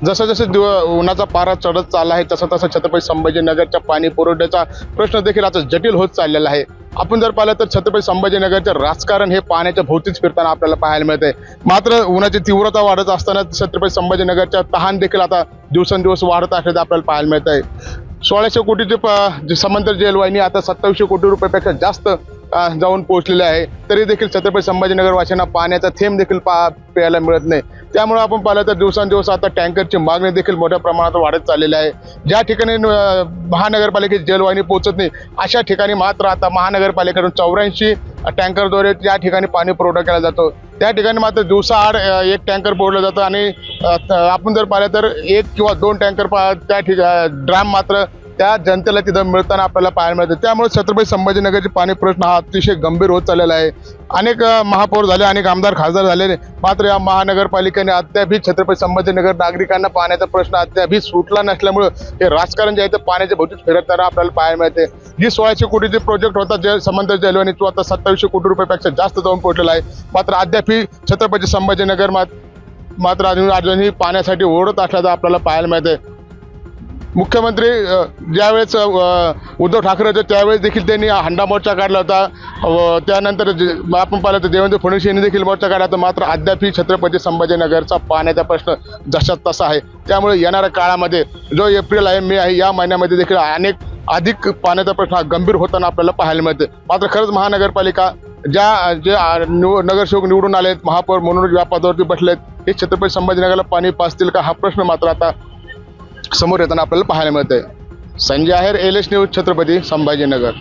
जसं जसं उन्हाचा पारा चढत चालला आहे तसं तसं छत्रपती संभाजीनगरच्या पाणी पुरवठ्याचा प्रश्न देखील आता जटिल होत चाललेला आहे। आपण जर पाहिलं तर छत्रपती संभाजीनगरचे राजकारण हे पाण्याच्या भोवतीच फिरताना आपल्याला पाहायला मिळते। मात्र उन्हाची तीव्रता वाढत असताना छत्रपती संभाजीनगरच्या तहान देखील आता दिवसेंदिवस वाढत असल्याचे आपल्याला पाहायला मिळत आहे। 1600 कोटीची समांतर जेलवाहिनी आता 2700 कोटी रुपयापेक्षा जास्त जाऊन पोहोचलेले आहे। तरी देखील छत्रपती संभाजीनगर वासियांना पाण्याचा थेंब देखील प्यायला मिळत नाही। त्यामुळे आपण पाहिलं तर दिवसांदिवस आता टँकरची मागणी देखील मोठ्या प्रमाणात वाढत चाललेली आहे। ज्या ठिकाणी महानगरपालिकेची जेलवाहिनी पोहोचत नाही अशा ठिकाणी मात्र आता महानगरपालिकेकडून 84 टँकरद्वारे त्या ठिकाणी पाणी पुरवठा केला जातो। त्या ठिकाणी मात्र दिवसाआड एक टँकर पोहोचलं जातं आणि आपण जर पाहिलं तर 1 किंवा 2 टँकर त्या ठिकाणी ड्राम मात्र त्या जनतेला तिथं मिळताना आपल्याला पाहायला मिळतं। त्यामुळे छत्रपती संभाजीनगरचे पाणी प्रश्न हा अतिशय गंभीर होत चाललेला आहे। अनेक महापौर झाले, अनेक आमदार खासदार झाले, मात्र या महानगरपालिकेने अद्यापही छत्रपती संभाजीनगर नागरिकांना पाण्याचा प्रश्न अद्यापही सुटला नसल्यामुळे हे राजकारण जे आहे ते पाण्याच्या भोवतीच फिरताना आपल्याला पाहायला मिळते। जी 1600 कोटीचे प्रोजेक्ट होता जे समांतर जेलवाहिनी तो आता 2700 कोटी रुपयापेक्षा जास्त जाऊन पोहोचलेला आहे। मात्र अद्यापही छत्रपती संभाजीनगर मात्र अजूनही पाण्यासाठी ओढत असल्याचं आपल्याला पाहायला मिळते। मुख्यमंत्री ज्यावेळेस उद्धव ठाकरे होते त्यावेळेस देखील त्यांनी हंडा मोर्चा काढला होता। त्यानंतर आपण पाहिलं तर देवेंद्र फडणवीस यांनी देखील मोर्चा काढला होता। मात्र अद्यापही छत्रपती संभाजीनगरचा पाण्याचा प्रश्न जशाच तसा आहे। त्यामुळे येणाऱ्या काळामध्ये जो एप्रिल आहे, मे आहे या महिन्यामध्ये देखील अधिक पाण्याचा प्रश्न गंभीर होताना आपल्याला पाहायला मिळते। मात्र खरंच महानगरपालिका जे नगरसेवक निवडून आलेत, महापौर म्हणून या पदावरती बसलेत, हे छत्रपती संभाजीनगरला पाणी पाजतील का हा प्रश्न मात्र आता समोर येताना आपल्याला पाहायला मिळतंय। संजय आहेर, LS न्यूज, छत्रपती संभाजीनगर।